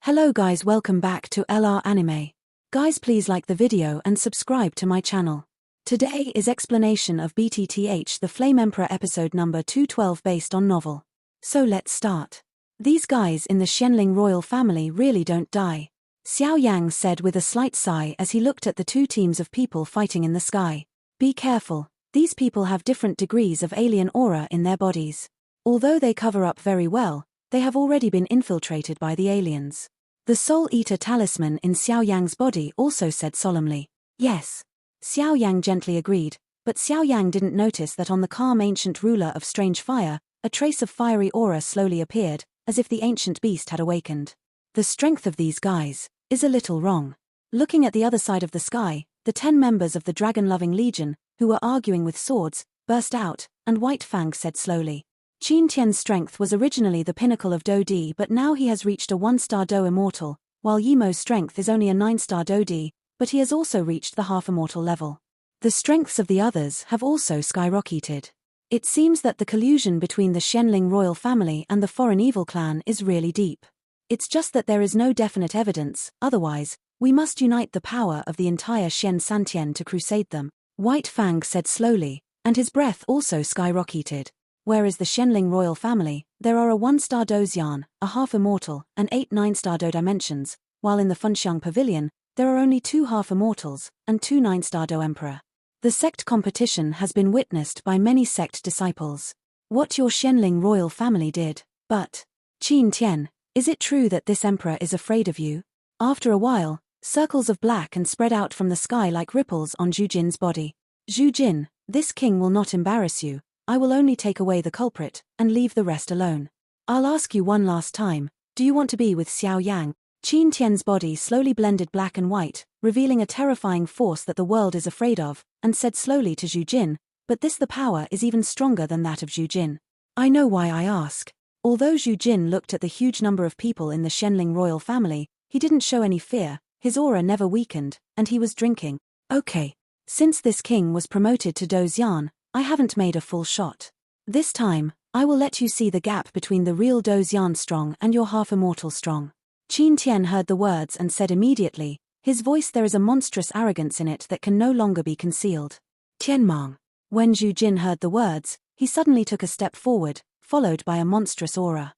Hello guys, welcome back to LR Anime. Guys, please like the video and subscribe to my channel. Today is explanation of BTTH the Flame Emperor episode number 212 based on novel. So let's start. These guys in the Xianling royal family really don't die, Xiao Yan said with a slight sigh as he looked at the two teams of people fighting in the sky. Be careful, these people have different degrees of alien aura in their bodies. Although they cover up very well, they have already been infiltrated by the aliens. The Soul Eater talisman in Xiao Yang's body also said solemnly. Yes. Xiao Yang gently agreed, but Xiao Yang didn't notice that on the calm ancient ruler of strange fire, a trace of fiery aura slowly appeared, as if the ancient beast had awakened. The strength of these guys is a little wrong. Looking at the other side of the sky, the 10 members of the dragon-loving legion, who were arguing with swords, burst out, and White Fang said slowly. Qin Tian's strength was originally the pinnacle of Do Di, but now he has reached a 1-star Do Immortal, while Yimo's strength is only a 9-star Do Di, but he has also reached the half-immortal level. The strengths of the others have also skyrocketed. It seems that the collusion between the Xianling royal family and the foreign evil clan is really deep. It's just that there is no definite evidence, otherwise, we must unite the power of the entire Xian Santian to crusade them, White Fang said slowly, and his breath also skyrocketed. Whereas the Xianling royal family, there are a 1-star Do Xian, a half-immortal, and 8 9-star Do dimensions, while in the Funxiang Pavilion, there are only 2 half-immortals, and 2 9-star Do Emperor. The sect competition has been witnessed by many sect disciples. What your Xianling royal family did, but, Qin Tian, is it true that this emperor is afraid of you? After a while, circles of black and spread out from the sky like ripples on Zhu Jin's body. Zhu Jin, this king will not embarrass you. I will only take away the culprit, and leave the rest alone. I'll ask you one last time, do you want to be with Xiao Yang? Qin Tian's body slowly blended black and white, revealing a terrifying force that the world is afraid of, and said slowly to Zhu Jin, but the power is even stronger than that of Zhu Jin. I know why I ask. Although Zhu Jin looked at the huge number of people in the Xianling royal family, he didn't show any fear, his aura never weakened, and he was drinking. Okay. Since this king was promoted to Do Xian, I haven't made a full shot. This time, I will let you see the gap between the real Do Xian strong and your half-immortal strong. Qin Tian heard the words and said immediately, his voice there is a monstrous arrogance in it that can no longer be concealed. Tianmang. When Zhu Jin heard the words, he suddenly took a step forward, followed by a monstrous aura.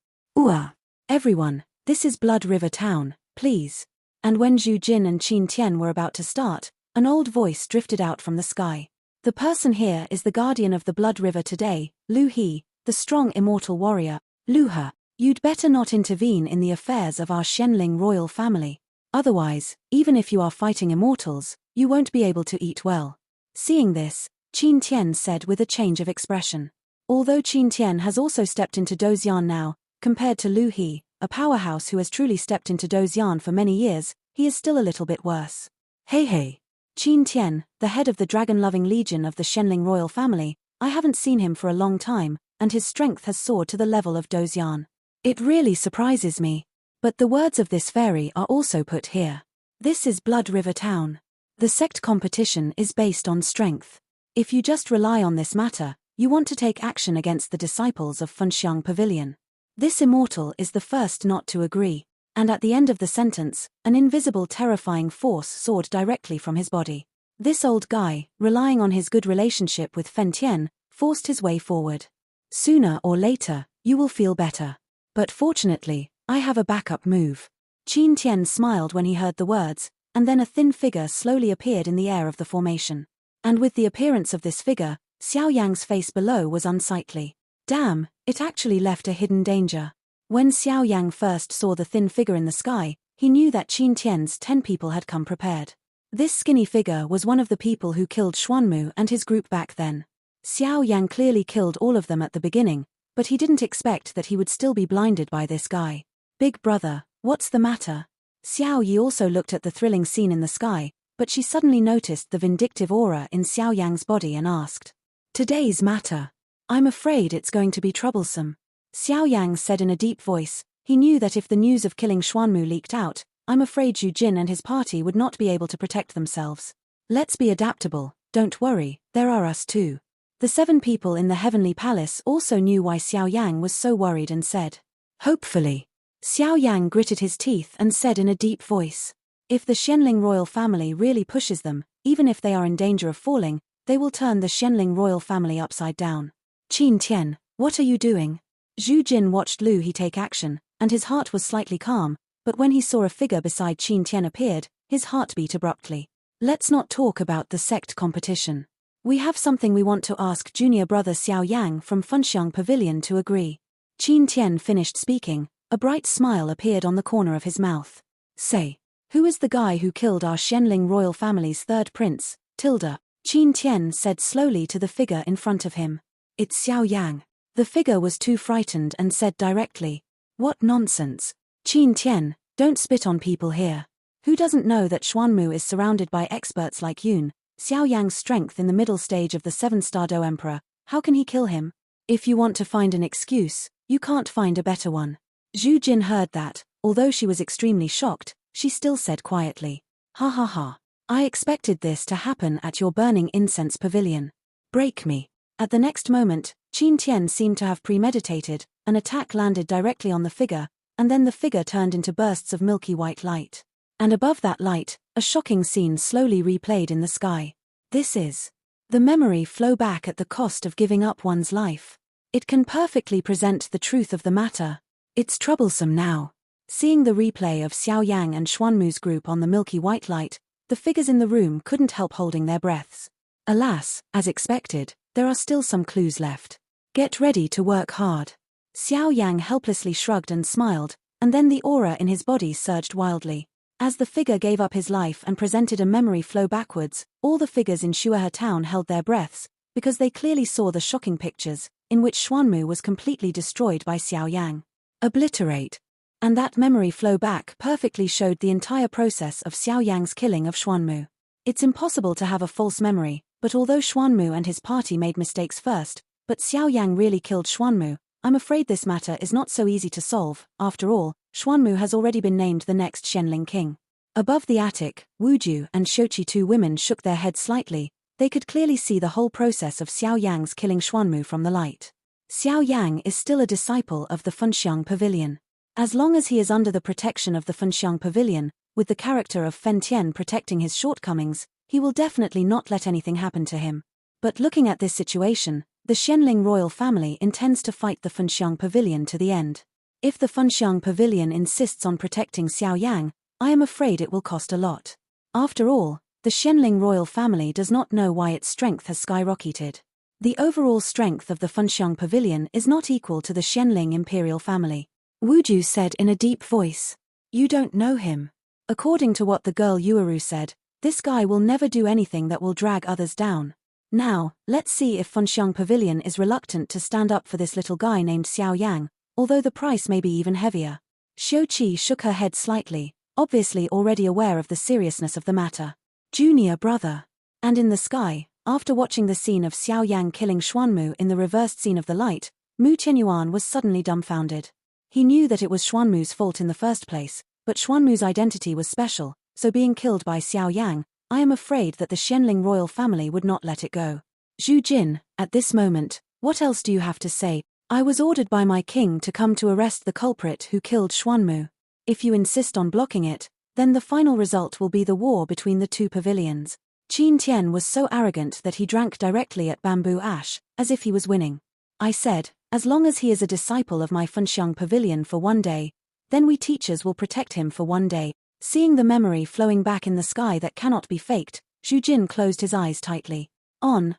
Everyone, this is Blood River Town, please. And when Zhu Jin and Qin Tian were about to start, an old voice drifted out from the sky. The person here is the guardian of the Blood River today, Lu He, the strong immortal warrior. Lu He, you'd better not intervene in the affairs of our Xianling royal family. Otherwise, even if you are fighting immortals, you won't be able to eat well. Seeing this, Qin Tian said with a change of expression. Although Qin Tian has also stepped into Do Xian now, compared to Lu He, a powerhouse who has truly stepped into Do Xian for many years, he is still a little bit worse. Hey. Qin Tian, the head of the dragon-loving legion of the Xianling royal family, I haven't seen him for a long time, and his strength has soared to the level of Do Xian. It really surprises me. But the words of this fairy are also put here. This is Blood River Town. The sect competition is based on strength. If you just rely on this matter, you want to take action against the disciples of Funxiang Pavilion. This immortal is the first not to agree. And at the end of the sentence, an invisible terrifying force soared directly from his body. This old guy, relying on his good relationship with Fen Tian, forced his way forward. Sooner or later, you will feel better. But fortunately, I have a backup move. Qin Tian smiled when he heard the words, and then a thin figure slowly appeared in the air of the formation. And with the appearance of this figure, Xiao Yang's face below was unsightly. Damn, it actually left a hidden danger. When Xiao Yang first saw the thin figure in the sky, he knew that Qin Tian's 10 people had come prepared. This skinny figure was one of the people who killed Xuanmu and his group back then. Xiao Yang clearly killed all of them at the beginning, but he didn't expect that he would still be blinded by this guy. Big brother, what's the matter? Xiao Yi also looked at the thrilling scene in the sky, but she suddenly noticed the vindictive aura in Xiao Yang's body and asked. Today's matter. I'm afraid it's going to be troublesome. Xiao Yang said in a deep voice. He knew that if the news of killing Xuanmu leaked out, I'm afraid Zhu Jin and his party would not be able to protect themselves. Let's be adaptable, don't worry, there are us too. The 7 people in the Heavenly Palace also knew why Xiao Yang was so worried and said. Hopefully. Xiao Yang gritted his teeth and said in a deep voice, "If the Xianling royal family really pushes them, even if they are in danger of falling, they will turn the Xianling royal family upside down." "Qin Tian, what are you doing?" Zhu Jin watched Lu He take action, and his heart was slightly calm, but when he saw a figure beside Qin Tian appeared, his heart beat abruptly. "Let's not talk about the sect competition. We have something we want to ask junior brother Xiao Yang from Funxiang Pavilion to agree." Qin Tian finished speaking, a bright smile appeared on the corner of his mouth. "Say, who is the guy who killed our Xianling royal family's third prince, Tilda?" Qin Tian said slowly to the figure in front of him. "It's Xiao Yang." The figure was too frightened and said directly, "What nonsense. Qin Tian, don't spit on people here. Who doesn't know that Xuanmu is surrounded by experts like Yun, Xiao Yang's strength in the middle stage of the 7-star Do Emperor? How can he kill him? If you want to find an excuse, you can't find a better one." Zhu Jin heard that, although she was extremely shocked, she still said quietly, "Ha ha ha. I expected this to happen at your burning incense pavilion. Break me." At the next moment, Qin Tian seemed to have premeditated, an attack landed directly on the figure, and then the figure turned into bursts of milky white light. And above that light, a shocking scene slowly replayed in the sky. This is the memory flow back at the cost of giving up one's life. It can perfectly present the truth of the matter. It's troublesome now. Seeing the replay of Xiao Yang and Xuanmu's group on the milky white light, the figures in the room couldn't help holding their breaths. Alas, as expected, there are still some clues left. Get ready to work hard. Xiao Yang helplessly shrugged and smiled, and then the aura in his body surged wildly. As the figure gave up his life and presented a memory flow backwards, all the figures in Shuehe town held their breaths, because they clearly saw the shocking pictures, in which Xuanmu was completely destroyed by Xiao Yang. Obliterate. And that memory flow back perfectly showed the entire process of Xiao Yang's killing of Xuanmu. It's impossible to have a false memory, but although Xuanmu and his party made mistakes first, but Xiao Yang really killed Xuanmu, I'm afraid this matter is not so easy to solve. After all, Xuanmu has already been named the next Xianling king. Above the attic, Wuju and Shochi, two women, shook their heads slightly. They could clearly see the whole process of Xiao Yang's killing Xuanmu from the light. Xiao Yang is still a disciple of the Funxiang Pavilion. As long as he is under the protection of the Funxiang Pavilion, with the character of Fen Tian protecting his shortcomings, he will definitely not let anything happen to him. But looking at this situation, the Xianling royal family intends to fight the Funxiang Pavilion to the end. If the Funxiang Pavilion insists on protecting Xiao Yang, I am afraid it will cost a lot. After all, the Xianling royal family does not know why its strength has skyrocketed. The overall strength of the Funxiang Pavilion is not equal to the Xianling imperial family. Wuju said in a deep voice. "You don't know him. According to what the girl Yueru said, this guy will never do anything that will drag others down. Now, let's see if Funxiang Pavilion is reluctant to stand up for this little guy named Xiao Yang, although the price may be even heavier." Xiuqi shook her head slightly, obviously already aware of the seriousness of the matter. "Junior brother." And in the sky, after watching the scene of Xiao Yang killing Xuanmu in the reversed scene of the light, Mu Tianyuan was suddenly dumbfounded. He knew that it was Xuanmu's fault in the first place, but Xuanmu's identity was special, so being killed by Xiao Yang, I am afraid that the Xianling royal family would not let it go. Zhu Jin, at this moment, what else do you have to say? I was ordered by my king to come to arrest the culprit who killed Xuanmu. If you insist on blocking it, then the final result will be the war between the two pavilions. Qin Tian was so arrogant that he drank directly at bamboo ash, as if he was winning. I said, as long as he is a disciple of my Funxiang Pavilion for one day, then we teachers will protect him for one day. Seeing the memory flowing back in the sky that cannot be faked, Zhu Jin closed his eyes tightly.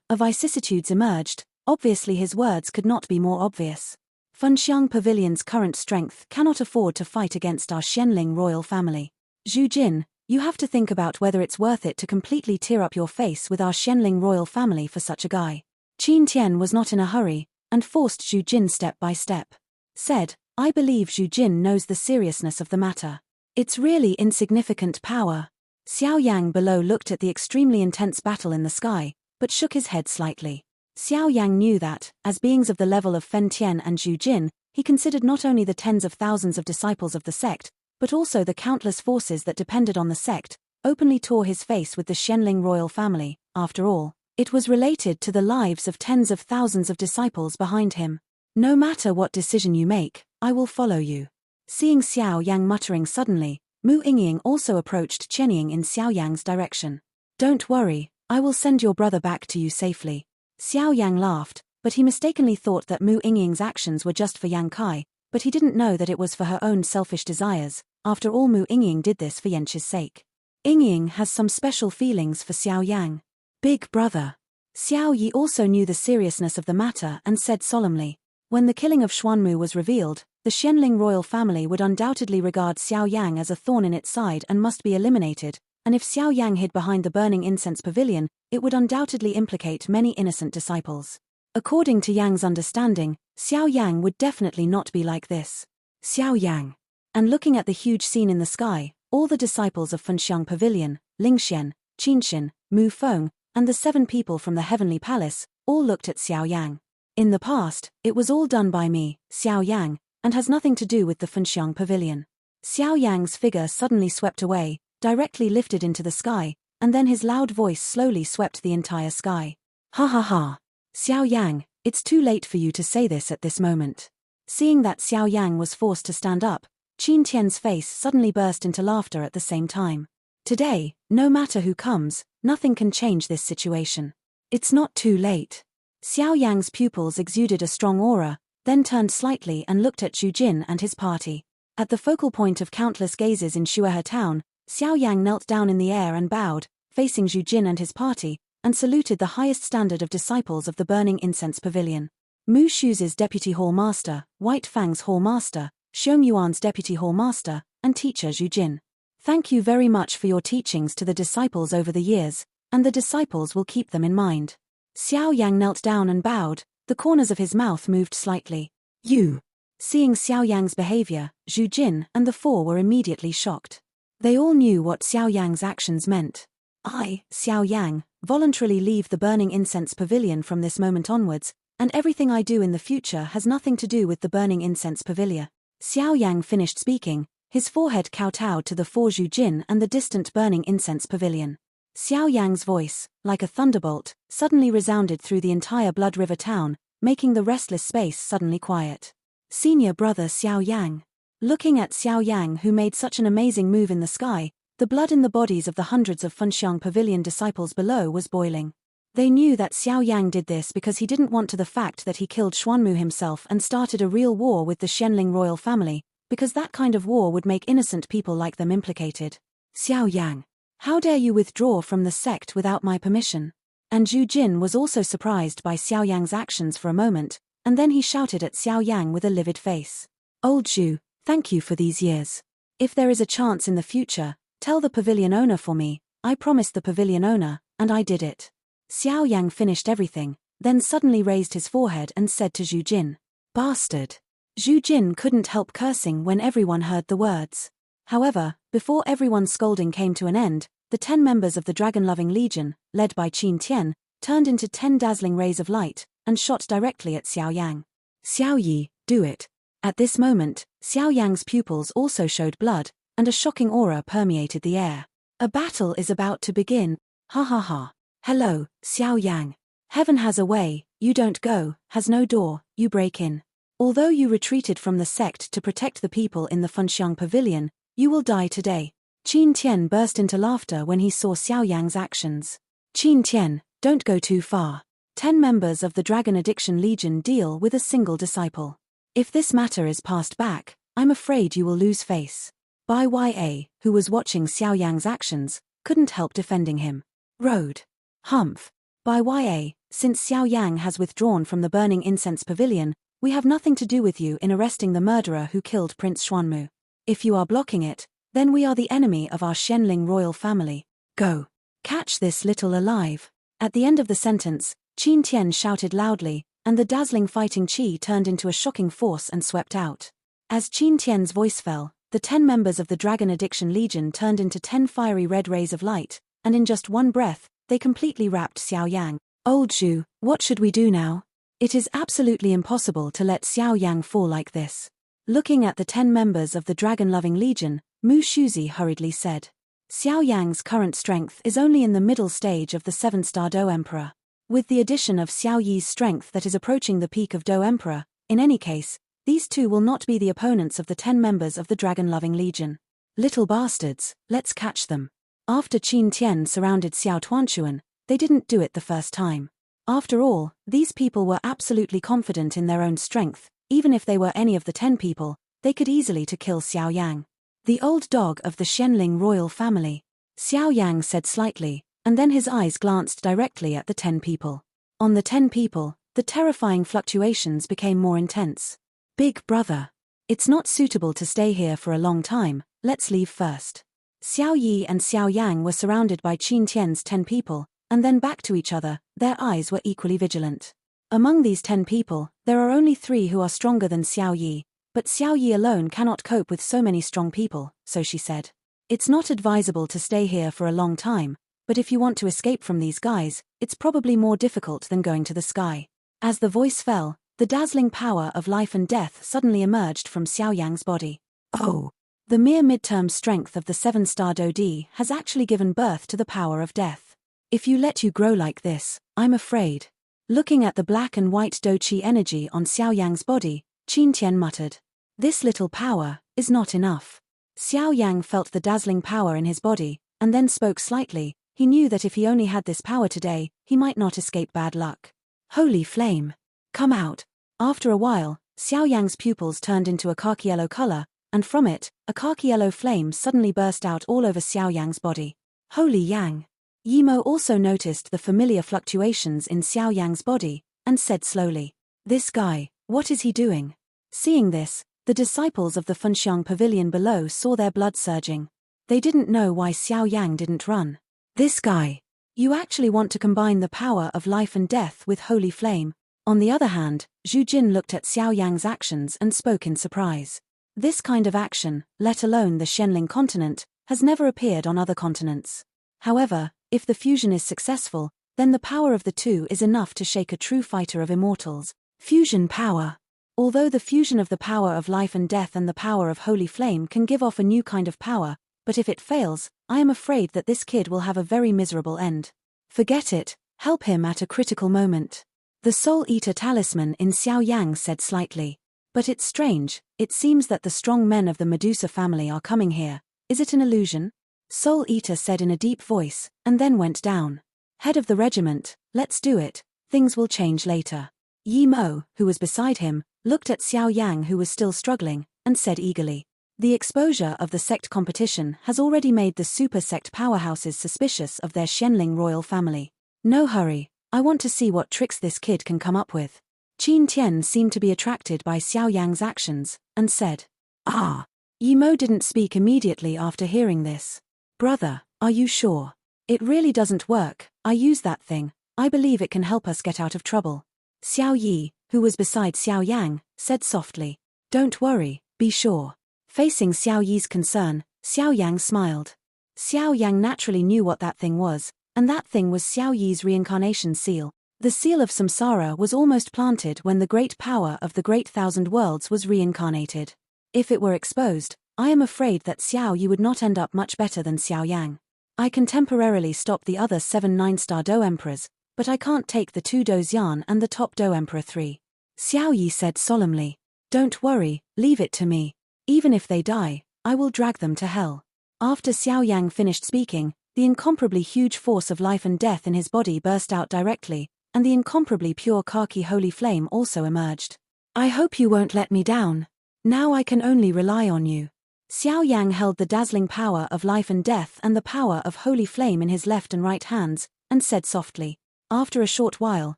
Vicissitudes emerged, obviously his words could not be more obvious. Funxiang Pavilion's current strength cannot afford to fight against our Xianling royal family. Zhu Jin, you have to think about whether it's worth it to completely tear up your face with our Xianling royal family for such a guy. Qin Tian was not in a hurry, and forced Zhu Jin step by step. Said, I believe Zhu Jin knows the seriousness of the matter. It's really insignificant power. Xiao Yang below looked at the extremely intense battle in the sky, but shook his head slightly. Xiao Yang knew that, as beings of the level of Fen Tian and Zhu Jin, he considered not only the tens of thousands of disciples of the sect, but also the countless forces that depended on the sect, openly tore his face with the Xianling royal family. After all, it was related to the lives of tens of thousands of disciples behind him. No matter what decision you make, I will follow you. Seeing Xiao Yang muttering suddenly, Mu Yingying also approached Chenying in Xiao Yang's direction. Don't worry, I will send your brother back to you safely. Xiao Yang laughed, but he mistakenly thought that Mu Yingying's actions were just for Yang Kai, but he didn't know that it was for her own selfish desires. After all, Mu Yingying did this for Yenchi's sake. Yingying has some special feelings for Xiao Yang. Big brother. Xiao Yi also knew the seriousness of the matter and said solemnly, when the killing of Xuanmu was revealed, the Xianling royal family would undoubtedly regard Xiao Yang as a thorn in its side and must be eliminated, and if Xiao Yang hid behind the burning incense pavilion, it would undoubtedly implicate many innocent disciples. According to Yang's understanding, Xiao Yang would definitely not be like this. Xiao Yang. And looking at the huge scene in the sky, all the disciples of Fenxiang Pavilion, Lingxian, Qinxin, Mu Feng, and the 7 people from the Heavenly Palace, all looked at Xiao Yang. In the past, it was all done by me, Xiao Yang, and has nothing to do with the Fenxiang Pavilion. Xiao Yang's figure suddenly swept away, directly lifted into the sky, and then his loud voice slowly swept the entire sky. Ha ha ha. Xiao Yang, it's too late for you to say this at this moment. Seeing that Xiao Yang was forced to stand up, Qin Tian's face suddenly burst into laughter at the same time. Today, no matter who comes, nothing can change this situation. It's not too late. Xiao Yang's pupils exuded a strong aura, then turned slightly and looked at Zhu Jin and his party. At the focal point of countless gazes in Shuehe town, Xiao Yang knelt down in the air and bowed, facing Zhu Jin and his party, and saluted the highest standard of disciples of the Burning Incense Pavilion. Mu Shu's Deputy Hall Master, White Fang's Hall Master, Xiong Yuan's Deputy Hall Master, and teacher Zhu Jin. Thank you very much for your teachings to the disciples over the years, and the disciples will keep them in mind. Xiao Yang knelt down and bowed, the corners of his mouth moved slightly. You. Seeing Xiao Yang's behavior, Zhu Jin and the 4 were immediately shocked. They all knew what Xiao Yang's actions meant. I, Xiao Yang, voluntarily leave the Burning Incense Pavilion from this moment onwards, and everything I do in the future has nothing to do with the Burning Incense Pavilion. Xiao Yang finished speaking, his forehead kowtowed to the 4 Zhu Jin and the distant Burning Incense Pavilion. Xiao Yang's voice, like a thunderbolt, suddenly resounded through the entire Blood River town, making the restless space suddenly quiet. Senior brother Xiao Yang. Looking at Xiao Yang, who made such an amazing move in the sky, the blood in the bodies of the hundreds of Fenxiang Pavilion disciples below was boiling. They knew that Xiao Yang did this because he didn't want to the fact that he killed Xuanmu himself and started a real war with the Xianling royal family, because that kind of war would make innocent people like them implicated. Xiao Yang. How dare you withdraw from the sect without my permission? And Zhu Jin was also surprised by Xiao Yang's actions for a moment, and then he shouted at Xiao Yang with a livid face. Old Zhu, thank you for these years. If there is a chance in the future, tell the pavilion owner for me. I promised the pavilion owner, and I did it. Xiao Yang finished everything, then suddenly raised his forehead and said to Zhu Jin, Bastard. Zhu Jin couldn't help cursing when everyone heard the words. However, before everyone's scolding came to an end, the 10 members of the Dragon-Loving Legion, led by Qin Tian, turned into 10 dazzling rays of light, and shot directly at Xiao Yang. Xiao Yi, do it. At this moment, Xiao Yang's pupils also showed blood, and a shocking aura permeated the air. A battle is about to begin. Ha ha ha. Hello, Xiao Yang. Heaven has a way, you don't go, has no door, you break in. Although you retreated from the sect to protect the people in the Fenxiang Pavilion, you will die today. Qin Tian burst into laughter when he saw Xiao Yang's actions. Qin Tian, don't go too far. 10 members of the Dragon Addiction Legion deal with a single disciple. If this matter is passed back, I'm afraid you will lose face. Bai Ya, who was watching Xiao Yang's actions, couldn't help defending him. Road. Humph. Bai Ya, since Xiao Yang has withdrawn from the Burning Incense Pavilion, we have nothing to do with you in arresting the murderer who killed Prince Xuanmu. If you are blocking it, then we are the enemy of our Xianling royal family. Go. Catch this little alive. At the end of the sentence, Qin Tian shouted loudly, and the dazzling fighting qi turned into a shocking force and swept out. As Qin Tian's voice fell, the 10 members of the Dragon Addiction Legion turned into 10 fiery red rays of light, and in just one breath, they completely wrapped Xiao Yang. Old Zhu, what should we do now? It is absolutely impossible to let Xiao Yang fall like this. Looking at the 10 members of the Dragon-Loving Legion, Mu Shuzi hurriedly said. Xiao Yang's current strength is only in the middle stage of the 7-star Do Emperor. With the addition of Xiao Yi's strength that is approaching the peak of Do Emperor, in any case, These two will not be the opponents of the 10 members of the dragon-loving legion. Little bastards, let's catch them. After Qin Tian surrounded Xiao Tuanchuan, they didn't do it the first time. After all, these people were absolutely confident in their own strength. Even if they were any of the 10 people, they could easily kill Xiao Yang. The old dog of the Xianling royal family. Xiao Yang said slightly, and then his eyes glanced directly at the 10 people. On the 10 people, the terrifying fluctuations became more intense. Big brother. It's not suitable to stay here for a long time, let's leave first. Xiao Yi and Xiao Yang were surrounded by Qin Tian's 10 people, and then back to each other, their eyes were equally vigilant. Among these 10 people, there are only 3 who are stronger than Xiao Yi, but Xiao Yi alone cannot cope with so many strong people, so she said. It's not advisable to stay here for a long time, but if you want to escape from these guys, it's probably more difficult than going to the sky. As the voice fell, the dazzling power of life and death suddenly emerged from Xiao Yang's body. Oh! The mere midterm strength of the 7-star Dodi has actually given birth to the power of death. If you let you grow like this, I'm afraid. Looking at the black and white Do-Chi energy on Xiao Yang's body, Qin Tian muttered. This little power is not enough. Xiao Yang felt the dazzling power in his body, and then spoke slightly. He knew that if he only had this power today, he might not escape bad luck. Holy flame! Come out! After a while, Xiao Yang's pupils turned into a khaki yellow color, and from it, a khaki yellow flame suddenly burst out all over Xiao Yang's body. Holy Yang! Yimo also noticed the familiar fluctuations in Xiao Yang's body, and said slowly, "This guy, what is he doing?" Seeing this, the disciples of the Funxiang pavilion below saw their blood surging. They didn't know why Xiao Yang didn't run. This guy! You actually want to combine the power of life and death with holy flame. On the other hand, Zhu Jin looked at Xiao Yang's actions and spoke in surprise. This kind of action, let alone the Xianling continent, has never appeared on other continents. However, if the fusion is successful, then the power of the two is enough to shake a true fighter of immortals. Fusion power. Although the fusion of the power of life and death and the power of holy flame can give off a new kind of power, but if it fails, I am afraid that this kid will have a very miserable end. Forget it, help him at a critical moment. The Soul Eater talisman in Xiao Yang said slightly. But it's strange, it seems that the strong men of the Medusa family are coming here. Is it an illusion? Soul Eater said in a deep voice, and then went down. Head of the regiment, let's do it, things will change later. Yi Mo, who was beside him, looked at Xiao Yang who was still struggling, and said eagerly. The exposure of the sect competition has already made the super sect powerhouses suspicious of their Xianling royal family. No hurry, I want to see what tricks this kid can come up with. Qin Tian seemed to be attracted by Xiao Yang's actions, and said, "Ah." Yi Mo didn't speak immediately after hearing this. "Brother, are you sure? It really doesn't work, I use that thing, I believe it can help us get out of trouble." Xiao Yi, who was beside Xiao Yang, said softly, "Don't worry, be sure." Facing Xiao Yi's concern, Xiao Yang smiled. Xiao Yang naturally knew what that thing was, and that thing was Xiao Yi's reincarnation seal. The seal of samsara was almost planted when the great power of the Great Thousand Worlds was reincarnated. If it were exposed, I am afraid that Xiao Yi would not end up much better than Xiao Yang. I can temporarily stop the other 7 9-star Do Emperors, but I can't take the 2 Do Xian and the top Do Emperor 3. Xiao Yi said solemnly, "Don't worry, leave it to me. Even if they die, I will drag them to hell." After Xiao Yang finished speaking, the incomparably huge force of life and death in his body burst out directly, and the incomparably pure khaki holy flame also emerged. "I hope you won't let me down. Now I can only rely on you." Xiao Yang held the dazzling power of life and death and the power of holy flame in his left and right hands, and said softly. After a short while,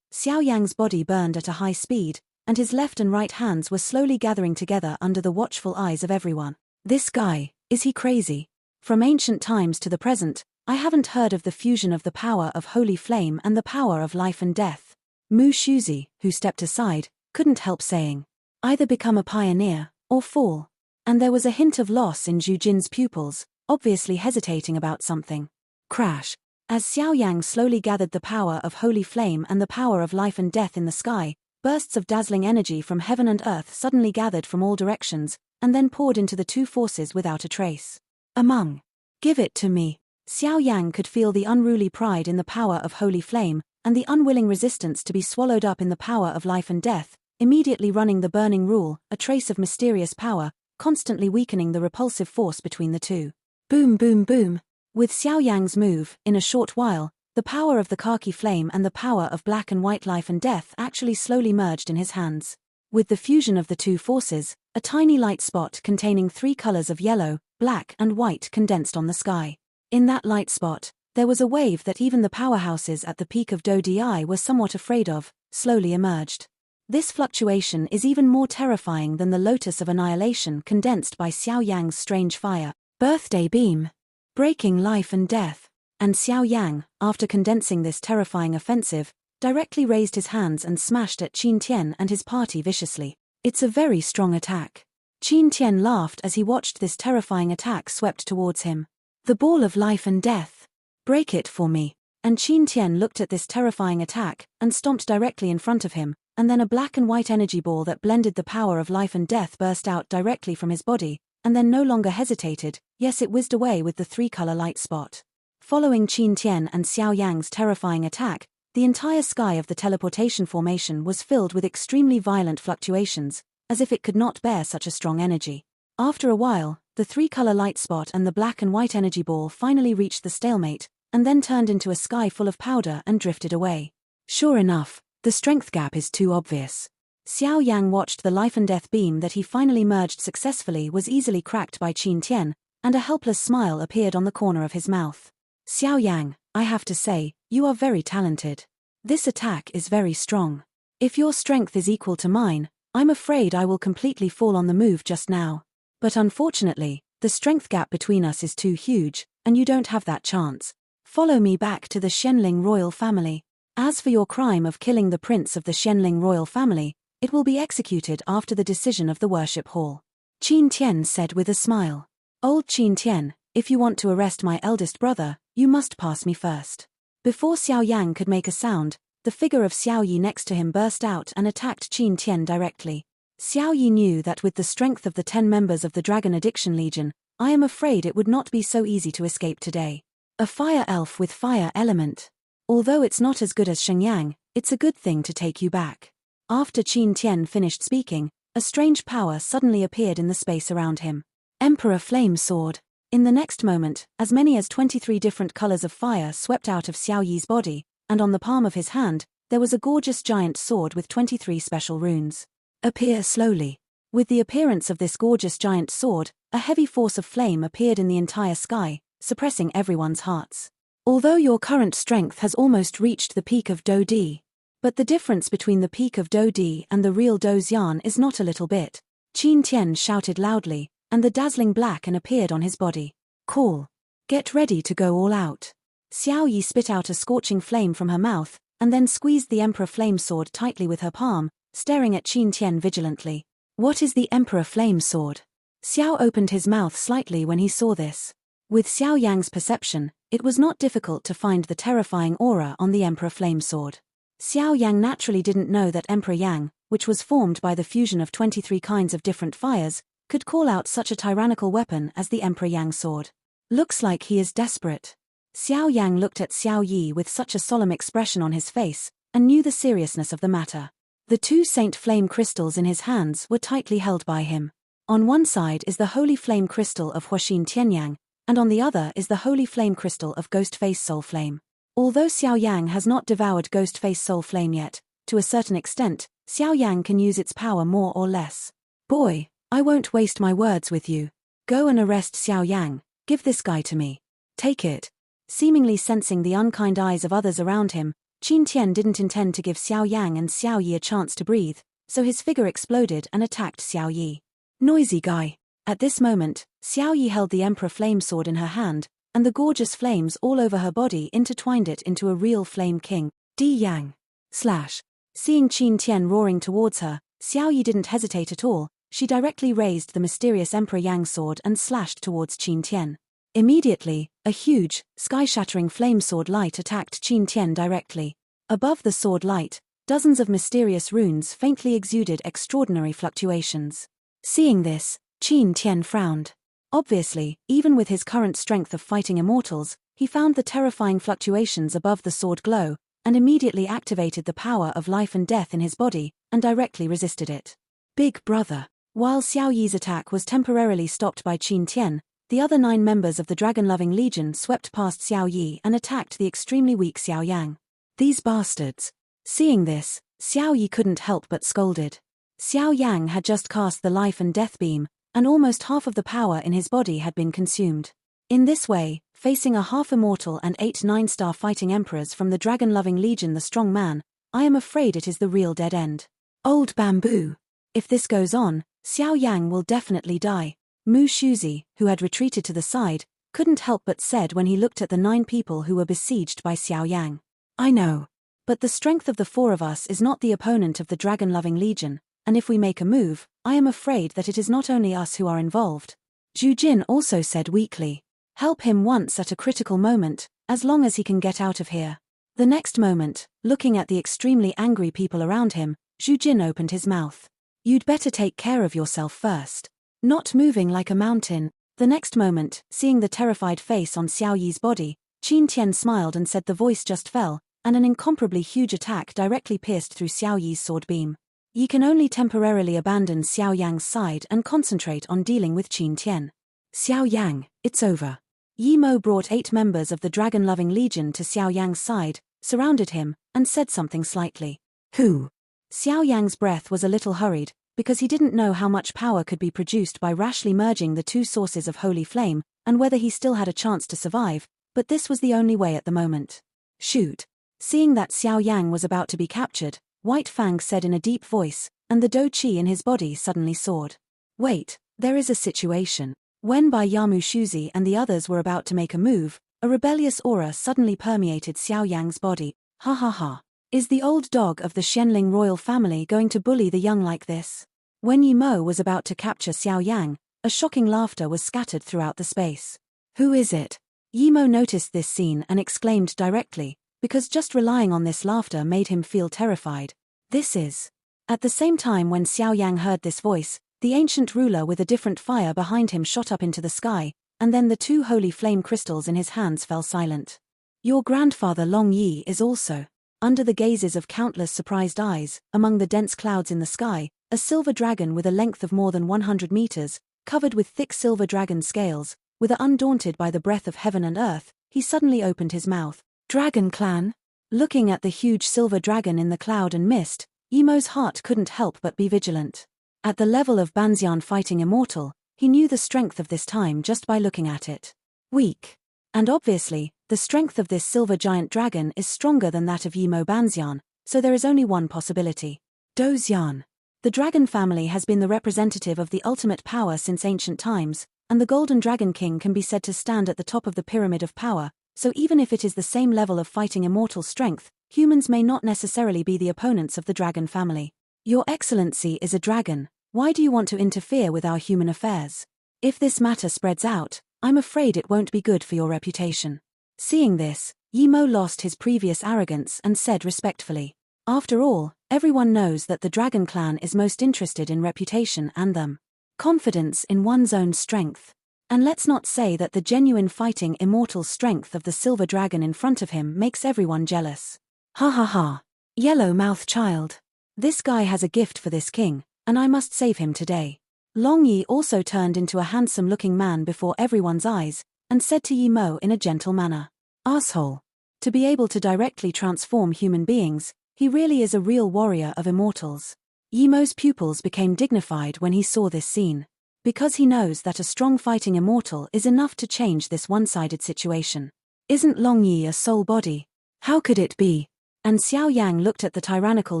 Xiao Yang's body burned at a high speed, and his left and right hands were slowly gathering together under the watchful eyes of everyone. This guy, is he crazy? From ancient times to the present, I haven't heard of the fusion of the power of holy flame and the power of life and death. Mu Shuzi, who stepped aside, couldn't help saying, "Either become a pioneer, or fall." And there was a hint of loss in Zhu Jin's pupils, obviously hesitating about something. Crash. As Xiao Yang slowly gathered the power of holy flame and the power of life and death in the sky, bursts of dazzling energy from heaven and earth suddenly gathered from all directions, and then poured into the two forces without a trace. Among. Give it to me. Xiao Yang could feel the unruly pride in the power of holy flame, and the unwilling resistance to be swallowed up in the power of life and death, immediately running the burning rule, a trace of mysterious power, constantly weakening the repulsive force between the two. Boom boom boom. With Xiao Yang's move, in a short while, the power of the khaki flame and the power of black and white life and death actually slowly merged in his hands. With the fusion of the two forces, a tiny light spot containing 3 colors of yellow, black and white condensed on the sky. In that light spot, there was a wave that even the powerhouses at the peak of Do Di were somewhat afraid of, slowly emerged. This fluctuation is even more terrifying than the lotus of annihilation condensed by Xiao Yang's strange fire, birthday beam, breaking life and death. And Xiao Yang, after condensing this terrifying offensive, directly raised his hands and smashed at Qin Tian and his party viciously. It's a very strong attack. Qin Tian laughed as he watched this terrifying attack swept towards him. The ball of life and death. Break it for me. And Qin Tian looked at this terrifying attack and stomped directly in front of him, and then a black and white energy ball that blended the power of life and death burst out directly from his body, and then no longer hesitated. Yes, it whizzed away with the 3-color light spot. Following Qin Tian and Xiao Yang's terrifying attack, the entire sky of the teleportation formation was filled with extremely violent fluctuations, as if it could not bear such a strong energy. After a while, the 3-color light spot and the black and white energy ball finally reached the stalemate, and then turned into a sky full of powder and drifted away. Sure enough, the strength gap is too obvious. Xiao Yang watched the life and death beam that he finally merged successfully was easily cracked by Qin Tian, and a helpless smile appeared on the corner of his mouth. Xiao Yang, I have to say, you are very talented. This attack is very strong. If your strength is equal to mine, I'm afraid I will completely fall on the move just now. But unfortunately, the strength gap between us is too huge, and you don't have that chance. Follow me back to the Shenling royal family. As for your crime of killing the prince of the Shenling royal family, it will be executed after the decision of the worship hall. Qin Tian said with a smile. Old Qin Tian, if you want to arrest my eldest brother, you must pass me first. Before Xiao Yang could make a sound, the figure of Xiao Yi next to him burst out and attacked Qin Tian directly. Xiao Yi knew that with the strength of the 10 members of the Dragon Addiction Legion, I am afraid it would not be so easy to escape today. A fire elf with fire element. Although it's not as good as Shenyang, it's a good thing to take you back. After Qin Tian finished speaking, a strange power suddenly appeared in the space around him. Emperor Flame Sword. In the next moment, as many as 23 different colors of fire swept out of Xiao Yi's body, and on the palm of his hand, there was a gorgeous giant sword with 23 special runes. Appear slowly. With the appearance of this gorgeous giant sword, a heavy force of flame appeared in the entire sky, suppressing everyone's hearts. Although your current strength has almost reached the peak of Do Di. But the difference between the peak of Do Di and the real Do Xian is not a little bit. Qin Tian shouted loudly, and the dazzling black appeared on his body. Call. Get ready to go all out. Xiao Yi spit out a scorching flame from her mouth, and then squeezed the Emperor Flame Sword tightly with her palm, staring at Qin Tian vigilantly. What is the Emperor Flame Sword? Xiao opened his mouth slightly when he saw this. With Xiao Yang's perception, it was not difficult to find the terrifying aura on the Emperor Flame Sword. Xiao Yang naturally didn't know that Emperor Yang, which was formed by the fusion of 23 kinds of different fires, could call out such a tyrannical weapon as the Emperor Yang sword. Looks like he is desperate. Xiao Yang looked at Xiao Yi with such a solemn expression on his face, and knew the seriousness of the matter. The 2 Saint Flame crystals in his hands were tightly held by him. On one side is the Holy Flame Crystal of Huaxin Tianyang, and on the other is the Holy Flame Crystal of Ghostface Soul Flame. Although Xiao Yang has not devoured Ghostface Soul Flame yet, to a certain extent, Xiao Yang can use its power more or less. Boy, I won't waste my words with you. Go and arrest Xiao Yang. Give this guy to me. Take it. Seemingly sensing the unkind eyes of others around him, Qin Tian didn't intend to give Xiao Yang and Xiao Yi a chance to breathe, so his figure exploded and attacked Xiao Yi. Noisy guy. At this moment, Xiao Yi held the Emperor Flame Sword in her hand, and the gorgeous flames all over her body intertwined it into a real Flame King, Di Yang. Slash. Seeing Qin Tian roaring towards her, Xiao Yi didn't hesitate at all. She directly raised the mysterious Emperor Yang sword and slashed towards Qin Tian. Immediately, a huge, sky-shattering flame sword light attacked Qin Tian directly. Above the sword light, dozens of mysterious runes faintly exuded extraordinary fluctuations. Seeing this, Qin Tian frowned. Obviously, even with his current strength of fighting immortals, he found the terrifying fluctuations above the sword glow, and immediately activated the power of life and death in his body, and directly resisted it. Big brother. While Xiao Yi's attack was temporarily stopped by Qin Tian, the other 9 members of the dragon-loving legion swept past Xiao Yi and attacked the extremely weak Xiao Yang. These bastards. Seeing this, Xiao Yi couldn't help but scolded. Xiao Yang had just cast the life and death beam, and almost half of the power in his body had been consumed. In this way, facing a half-immortal and 8 9-star fighting emperors from the dragon-loving legion, the strong man, I am afraid it is the real dead end. Old bamboo. If this goes on, Xiao Yang will definitely die. Mu Shuzi, who had retreated to the side, couldn't help but said when he looked at the 9 people who were besieged by Xiao Yang. I know. But the strength of the 4 of us is not the opponent of the dragon-loving legion, and if we make a move, I am afraid that it is not only us who are involved. Zhu Jin also said weakly. Help him once at a critical moment, as long as he can get out of here. The next moment, looking at the extremely angry people around him, Zhu Jin opened his mouth. You'd better take care of yourself first. Not moving like a mountain. The next moment, seeing the terrified face on Xiao Yi's body, Qin Tian smiled and said the voice just fell, and an incomparably huge attack directly pierced through Xiao Yi's sword beam. Yi can only temporarily abandon Xiao Yang's side and concentrate on dealing with Qin Tian. Xiao Yang, it's over. Yi Mo brought 8 members of the dragon-loving legion to Xiao Yang's side, surrounded him, and said something slightly. Who? Xiao Yang's breath was a little hurried, because he didn't know how much power could be produced by rashly merging the 2 sources of holy flame, and whether he still had a chance to survive, but this was the only way at the moment. Shoot. Seeing that Xiao Yang was about to be captured, White Fang said in a deep voice, and the Do Qi in his body suddenly soared. Wait, there is a situation. When Bai Yamu Shuzi and the others were about to make a move, a rebellious aura suddenly permeated Xiao Yang's body. Ha ha ha. Is the old dog of the Xianling royal family going to bully the young like this? When Yi Mo was about to capture Xiao Yang, a shocking laughter was scattered throughout the space. Who is it? Yi Mo noticed this scene and exclaimed directly, because just relying on this laughter made him feel terrified. This is. At the same time when Xiao Yang heard this voice, the ancient ruler with a different fire behind him shot up into the sky, and then the 2 holy flame crystals in his hands fell silent. Your grandfather Long Yi is also. Under the gazes of countless surprised eyes, among the dense clouds in the sky, a silver dragon with a length of more than 100 meters, covered with thick silver dragon scales, undaunted by the breath of heaven and earth, he suddenly opened his mouth. Dragon clan? Looking at the huge silver dragon in the cloud and mist, Yi Mo's heart couldn't help but be vigilant. At the level of Banxian fighting immortal, he knew the strength of this time just by looking at it. Weak. And obviously, the strength of this silver giant dragon is stronger than that of Yi Mo Banxian, so there is only one possibility. Dozian. The dragon family has been the representative of the ultimate power since ancient times, and the Golden Dragon King can be said to stand at the top of the pyramid of power, so even if it is the same level of fighting immortal strength, humans may not necessarily be the opponents of the dragon family. Your Excellency is a dragon. Why do you want to interfere with our human affairs? If this matter spreads out, I'm afraid it won't be good for your reputation. Seeing this, Yi Mo lost his previous arrogance and said respectfully. After all, everyone knows that the Dragon Clan is most interested in reputation and confidence in one's own strength. And let's not say that the genuine fighting immortal strength of the silver dragon in front of him makes everyone jealous. Ha ha ha. Yellow-mouth child. This guy has a gift for this king, and I must save him today. Long Yi also turned into a handsome-looking man before everyone's eyes, and said to Yi Mo in a gentle manner. Asshole. To be able to directly transform human beings, he really is a real warrior of immortals. Yi Mo's pupils became dignified when he saw this scene. Because he knows that a strong fighting immortal is enough to change this one-sided situation. Isn't Long Yi a soul body? How could it be? And Xiao Yang looked at the tyrannical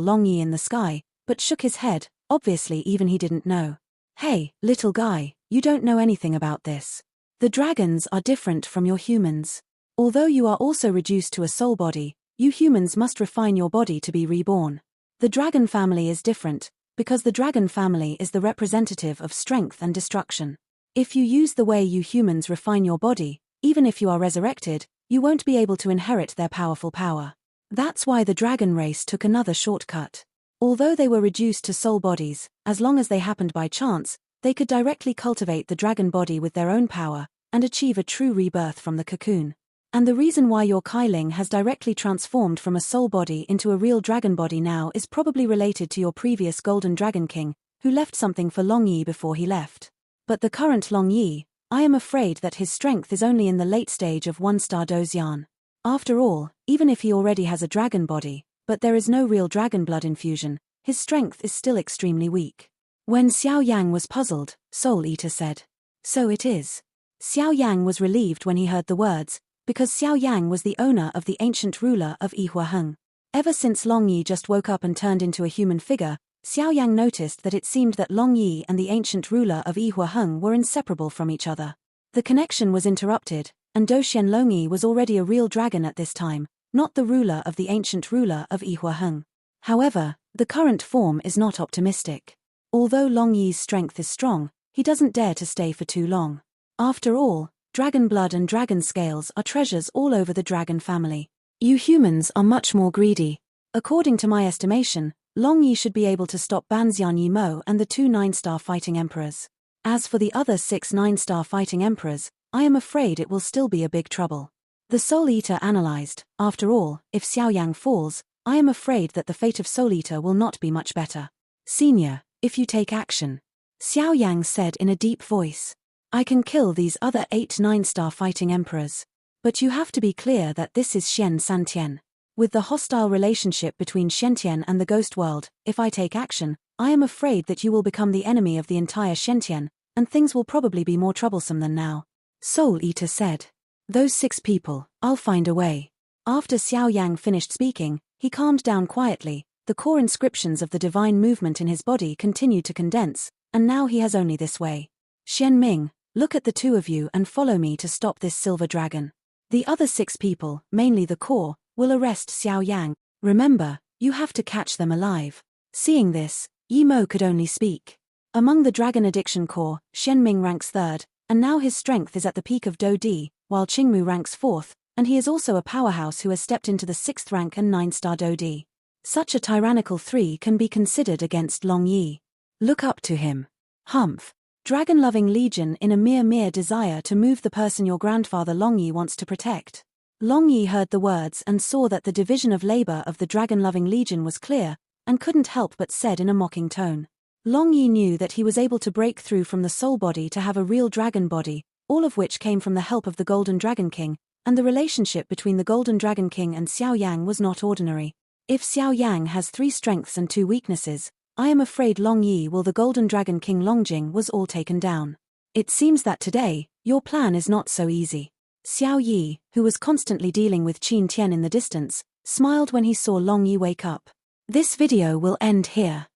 Long Yi in the sky, but shook his head, obviously even he didn't know. Hey, little guy, you don't know anything about this. The dragons are different from your humans. Although you are also reduced to a soul body, you humans must refine your body to be reborn. The dragon family is different, because the dragon family is the representative of strength and destruction. If you use the way you humans refine your body, even if you are resurrected, you won't be able to inherit their powerful power. That's why the dragon race took another shortcut. Although they were reduced to soul bodies, as long as they happened by chance, they could directly cultivate the dragon body with their own power, and achieve a true rebirth from the cocoon. And the reason why your Kailing has directly transformed from a soul body into a real dragon body now is probably related to your previous Golden Dragon King, who left something for Long Yi before he left. But the current Long Yi, I am afraid that his strength is only in the late stage of 1-star Dozian. After all, even if he already has a dragon body, but there is no real dragon blood infusion, his strength is still extremely weak. When Xiao Yang was puzzled, Soul Eater said, "So it is." Xiao Yang was relieved when he heard the words, because Xiao Yang was the owner of the ancient ruler of Yihuaheng. Ever since Long Yi just woke up and turned into a human figure, Xiao Yang noticed that it seemed that Long Yi and the ancient ruler of Yihuaheng were inseparable from each other. The connection was interrupted, and Doxian Longyi was already a real dragon at this time, not the ruler of the ancient ruler of Yihuaheng. However, the current form is not optimistic. Although Long Yi's strength is strong, he doesn't dare to stay for too long. After all, dragon blood and dragon scales are treasures all over the dragon family. You humans are much more greedy. According to my estimation, Long Yi should be able to stop Banxian Yi Mo and the 2 9-star fighting emperors. As for the other 6 9-star fighting emperors, I am afraid it will still be a big trouble. The Soul Eater analyzed, after all, if Xiao Yang falls, I am afraid that the fate of Soul Eater will not be much better. Senior, if you take action. Xiao Yang said in a deep voice. I can kill these other 8 9-star fighting emperors. But you have to be clear that this is Xian Santian. With the hostile relationship between Shentian and the ghost world, if I take action, I am afraid that you will become the enemy of the entire Shentian, and things will probably be more troublesome than now. Soul Eater said. Those 6 people, I'll find a way. After Xiao Yang finished speaking, he calmed down quietly. The core inscriptions of the divine movement in his body continued to condense, and now he has only this way. Xian Ming, look at the 2 of you and follow me to stop this silver dragon. The other 6 people, mainly the core, will arrest Xiao Yang. Remember, you have to catch them alive. Seeing this, Yi Mo could only speak. Among the Dragon Addiction Core, Xian Ming ranks 3rd, and now his strength is at the peak of Do Di, while Qingmu ranks 4th, and he is also a powerhouse who has stepped into the 6th rank and 9-star Do Di. Such a tyrannical 3 can be considered against Long Yi. Look up to him. Humph. Dragon-loving legion in a mere desire to move the person your grandfather Long Yi wants to protect. Long Yi heard the words and saw that the division of labor of the dragon-loving legion was clear, and couldn't help but said in a mocking tone. Long Yi knew that he was able to break through from the soul body to have a real dragon body, all of which came from the help of the Golden Dragon King, and the relationship between the Golden Dragon King and Xiao Yang was not ordinary. If Xiao Yang has 3 strengths and 2 weaknesses, I am afraid Long Yi will the Golden Dragon King Longjing was all taken down. It seems that today, your plan is not so easy. Xiao Yi, who was constantly dealing with Qin Tian in the distance, smiled when he saw Long Yi wake up. This video will end here.